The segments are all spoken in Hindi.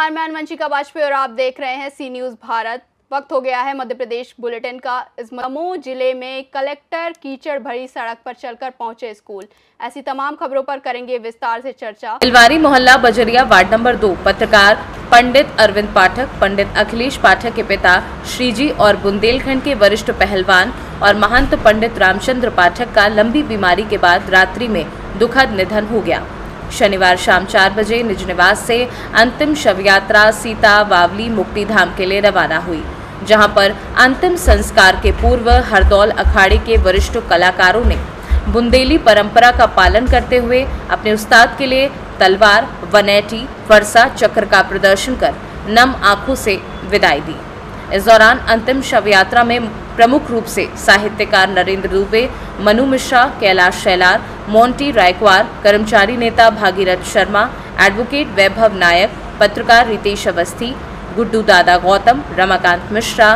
नमस्कार, मैं वंशिका वाजपेयी और आप देख रहे हैं सी न्यूज़ भारत। वक्त हो गया है मध्य प्रदेश बुलेटिन का। इस दमोह जिले में कलेक्टर कीचड़ भरी सड़क पर चलकर पहुंचे स्कूल। ऐसी तमाम खबरों पर करेंगे विस्तार से चर्चा। बिलवारी मोहल्ला बजरिया वार्ड नंबर 2 पत्रकार पंडित अरविंद पाठक, पंडित अखिलेश पाठक के पिता श्रीजी और बुंदेलखंड के वरिष्ठ पहलवान और महंत पंडित रामचंद्र पाठक का लंबी बीमारी के बाद रात्रि में दुखद निधन हो गया। शनिवार शाम 4 बजे निज निवास से अंतिम शव यात्रा सीता बावली मुक्तिधाम के लिए रवाना हुई, जहां पर अंतिम संस्कार के पूर्व हरदौल अखाड़े के वरिष्ठ कलाकारों ने बुंदेली परंपरा का पालन करते हुए अपने उस्ताद के लिए तलवार, वनैटी, फरसा, चक्र का प्रदर्शन कर नम आंखों से विदाई दी। इस दौरान अंतिम शव यात्रा में प्रमुख रूप से साहित्यकार नरेंद्र दुबे, मनु मिश्रा, कैलाश शैलार, मोंटी रायकवार, कर्मचारी नेता भागीरथ शर्मा, एडवोकेट वैभव नायक, पत्रकार रितेश अवस्थी, गुड्डू दादा गौतम, रमाकांत मिश्रा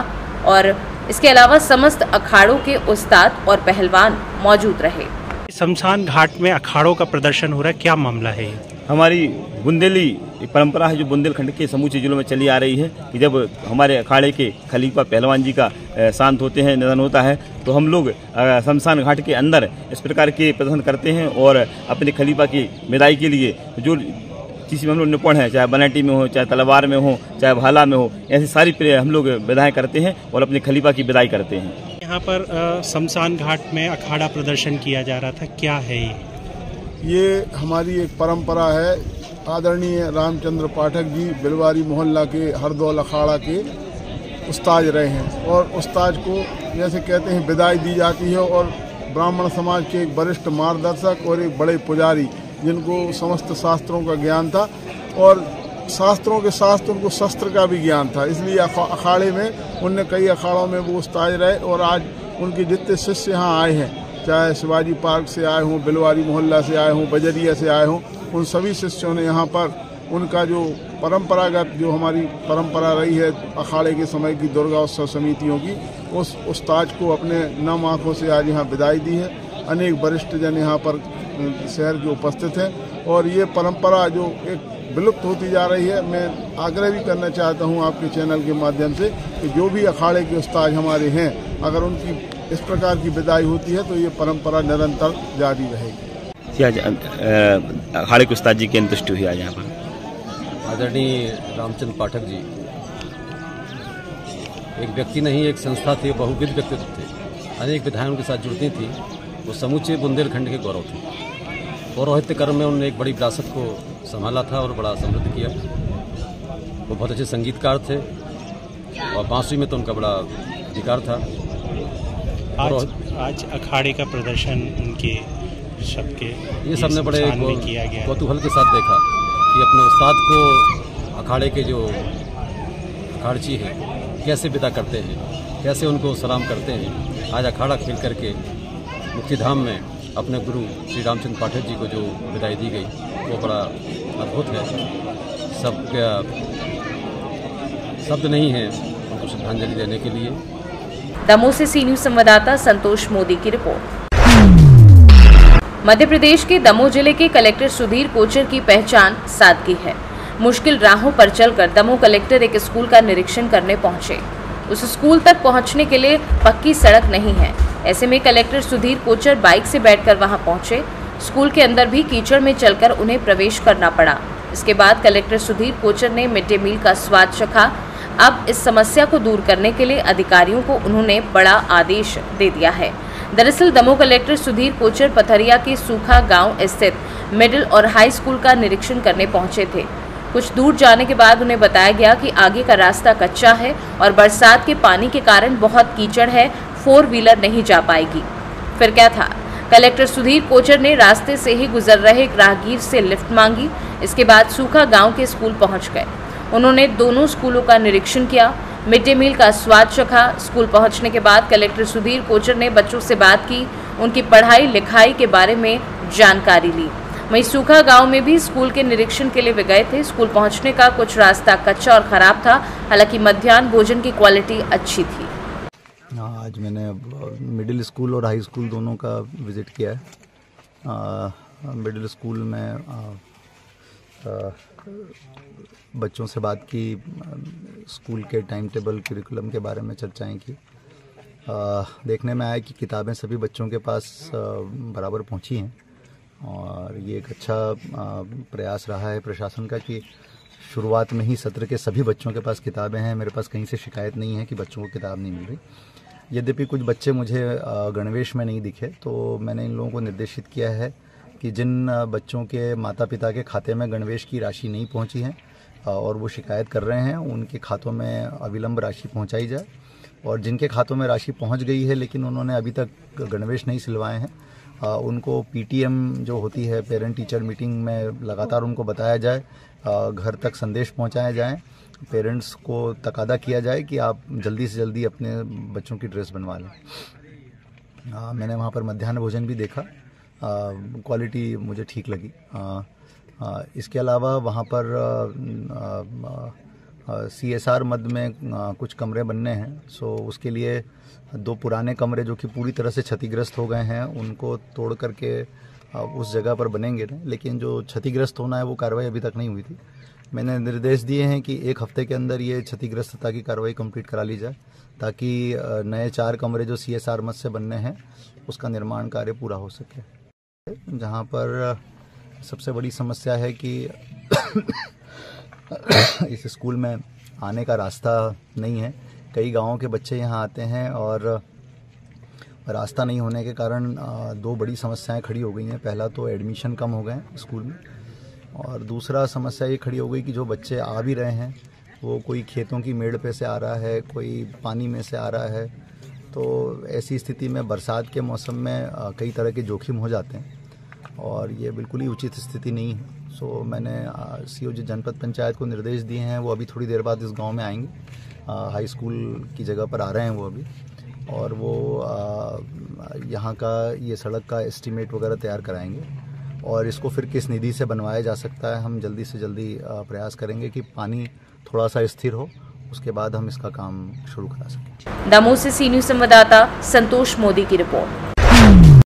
और इसके अलावा समस्त अखाड़ों के उस्ताद और पहलवान मौजूद रहे। शमशान घाट में अखाड़ों का प्रदर्शन हो रहा है, क्या मामला है? हमारी बुंदेली परंपरा है जो बुंदेलखंड के समूचे जिलों में चली आ रही है कि जब हमारे अखाड़े के खलीफा पहलवान जी का शांत होते हैं, निधन होता है, तो हम लोग शमशान घाट के अंदर इस प्रकार के प्रदर्शन करते हैं और अपने खलीफा की विदाई के लिए जो किसी में हम लोग निपुण हैं, चाहे बनेटी में हो, चाहे तलवार में हो, चाहे भाला में हो, ऐसी सारी हम लोग विदाएं करते हैं और अपने खलीफा की विदाई करते हैं। यहाँ पर शमशान घाट में अखाड़ा प्रदर्शन किया जा रहा था, क्या है ये हमारी एक परंपरा है। आदरणीय रामचंद्र पाठक जी बिलवारी मोहल्ला के हरदौल अखाड़ा के उस्ताद रहे हैं और उस्ताद को जैसे कहते हैं विदाई दी जाती है और ब्राह्मण समाज के एक वरिष्ठ मार्गदर्शक और एक बड़े पुजारी जिनको समस्त शास्त्रों का ज्ञान था और शास्त्रों के साथ उनको शस्त्र का भी ज्ञान था, इसलिए अखाड़े में उनने कई अखाड़ों में वो उस्ताद रहे और आज उनके जितने शिष्य यहाँ आए हैं, चाहे शिवाजी पार्क से आए हों, बिलवारी मोहल्ला से आए हों, बजरिया से आए हों, उन सभी शिष्यों ने यहाँ पर उनका जो परंपरागत जो हमारी परंपरा रही है अखाड़े के समय की दुर्गा उत्सव समितियों की, उस उस्ताद को अपने नम आँखों से आज यहाँ विदाई दी है। अनेक वरिष्ठ जन यहाँ पर शहर के उपस्थित हैं और ये परंपरा जो एक विलुप्त होती जा रही है, मैं आग्रह भी करना चाहता हूँ आपके चैनल के माध्यम से कि जो भी अखाड़े के उस्ताद हमारे हैं, अगर उनकी इस प्रकार की विदाई होती है तो ये परंपरा निरंतर जारी रहेगी। आज अखाड़े के उस्ताद जी की अंत्येष्टि हुई आज यहाँ पर। आदरणीय रामचंद्र पाठक जी एक व्यक्ति नहीं, एक संस्था थी, बहुविध व्यक्तित्व थे, अनेक विधाएं उनके साथ जुड़ती थी। वो समूचे बुंदेलखंड के गौरव थे। पौरोहित्य कर्म में उन्होंने एक बड़ी विरासत को संभाला था और बड़ा समृद्ध किया। वो बहुत अच्छे संगीतकार थे और बांसुरी में तो उनका बड़ा अधिकार था। आज अखाड़े का प्रदर्शन उनके शब्द के ये सबने बड़े किया गया, कौतूहल के साथ देखा कि अपने उस्ताद को अखाड़े के जो अखाड़ची हैं कैसे विदा करते हैं, कैसे उनको सलाम करते हैं। आज अखाड़ा खेल करके मुक्तिधाम में अपने गुरु श्री रामचंद्र पाठक जी को जो विदाई दी गई वो बड़ा अद्भुत है। सबका शब्द नहीं है उनको श्रद्धांजलि देने के लिए। दमोह से सी न्यूज़ संवाददाता संतोष मोदी की रिपोर्ट। मध्य प्रदेश के दमोह जिले के कलेक्टर सुधीर कोचर की पहचान सादगी है। मुश्किल राहों पर चलकर दमोह कलेक्टर एक स्कूल का निरीक्षण करने पहुंचे। उस स्कूल तक पहुंचने के लिए पक्की सड़क नहीं है। ऐसे में कलेक्टर सुधीर कोचर बाइक से बैठकर वहां पहुंचे। स्कूल के अंदर भी कीचड़ में चलकर उन्हें प्रवेश करना पड़ा। इसके बाद कलेक्टर सुधीर कोचर ने मिड डे मील का स्वाद चखा। अब इस समस्या को दूर करने के लिए अधिकारियों को उन्होंने बड़ा आदेश दे दिया है। दरअसल दमोह कलेक्टर सुधीर कोचर पथरिया के सूखा गांव स्थित मिडिल और हाई स्कूल का निरीक्षण करने पहुंचे थे। कुछ दूर जाने के बाद उन्हें बताया गया कि आगे का रास्ता कच्चा है और बरसात के पानी के कारण बहुत कीचड़ है, 4 व्हीलर नहीं जा पाएगी। फिर क्या था, कलेक्टर सुधीर कोचर ने रास्ते से ही गुजर रहे एक राहगीर से लिफ्ट मांगी। इसके बाद सूखा गांव के स्कूल पहुंच गए। उन्होंने दोनों स्कूलों का निरीक्षण किया, मिड डे मील का स्वाद चखा। स्कूल पहुंचने के बाद कलेक्टर सुधीर कोचर ने बच्चों से बात की, उनकी पढ़ाई लिखाई के बारे में जानकारी ली। वहीं सूखा गांव में भी स्कूल के निरीक्षण के लिए वे गए थे। स्कूल पहुंचने का कुछ रास्ता कच्चा और खराब था, हालांकि मध्याह्न भोजन की क्वालिटी अच्छी थी। आज मैंने मिडिल स्कूल और हाई स्कूल दोनों का विजिट किया है। मिडिल स्कूल में बच्चों से बात की, स्कूल के टाइम टेबल करिकुलम के बारे में चर्चाएं की। देखने में आया कि किताबें सभी बच्चों के पास बराबर पहुंची हैं और ये एक अच्छा प्रयास रहा है प्रशासन का कि शुरुआत में ही सत्र के सभी बच्चों के पास किताबें हैं। मेरे पास कहीं से शिकायत नहीं है कि बच्चों को किताब नहीं मिल रही। यद्यपि कुछ बच्चे मुझे गणवेश में नहीं दिखे, तो मैंने इन लोगों को निर्देशित किया है कि जिन बच्चों के माता पिता के खाते में गणवेश की राशि नहीं पहुंची है और वो शिकायत कर रहे हैं, उनके खातों में अविलंब राशि पहुंचाई जाए, और जिनके खातों में राशि पहुंच गई है लेकिन उन्होंने अभी तक गणवेश नहीं सिलवाए हैं, उनको पीटीएम जो होती है पेरेंट टीचर मीटिंग में लगातार उनको बताया जाए, घर तक संदेश पहुंचाए जाएं, पेरेंट्स को तकादा किया जाए कि आप जल्दी से जल्दी अपने बच्चों की ड्रेस बनवा लें। मैंने वहाँ पर मध्याह्न भोजन भी देखा, क्वालिटी मुझे ठीक लगी। इसके अलावा वहाँ पर CSR मद में कुछ कमरे बनने हैं, सो उसके लिए 2 पुराने कमरे जो कि पूरी तरह से क्षतिग्रस्त हो गए हैं उनको तोड़ करके उस जगह पर बनेंगे, लेकिन जो क्षतिग्रस्त होना है वो कार्रवाई अभी तक नहीं हुई थी। मैंने निर्देश दिए हैं कि 1 हफ्ते के अंदर ये क्षतिग्रस्तता की कार्रवाई कंप्लीट करा ली जाए ताकि नए 4 कमरे जो CSR मद से बनने हैं उसका निर्माण कार्य पूरा हो सके। जहाँ पर सबसे बड़ी समस्या है कि इस स्कूल में आने का रास्ता नहीं है। कई गांवों के बच्चे यहाँ आते हैं और रास्ता नहीं होने के कारण 2 बड़ी समस्याएं खड़ी हो गई हैं। पहला तो एडमिशन कम हो गए हैं स्कूल में, और दूसरा समस्या ये खड़ी हो गई कि जो बच्चे आ भी रहे हैं वो कोई खेतों की मेड़ पे से आ रहा है, कोई पानी में से आ रहा है। तो ऐसी स्थिति में बरसात के मौसम में कई तरह के जोखिम हो जाते हैं और ये बिल्कुल ही उचित स्थिति नहीं है। सो मैंने COG जनपद पंचायत को निर्देश दिए हैं, वो अभी थोड़ी देर बाद इस गांव में आएंगे। हाई स्कूल की जगह पर आ रहे हैं वो अभी, और वो यहाँ का ये सड़क का एस्टीमेट वगैरह तैयार कराएंगे और इसको फिर किस निधि से बनवाया जा सकता है हम जल्दी से जल्दी प्रयास करेंगे कि पानी थोड़ा सा स्थिर हो, उसके बाद हम इसका काम शुरू करा सकें। दमोह से सी न्यूज़ संवाददाता संतोष मोदी की रिपोर्ट।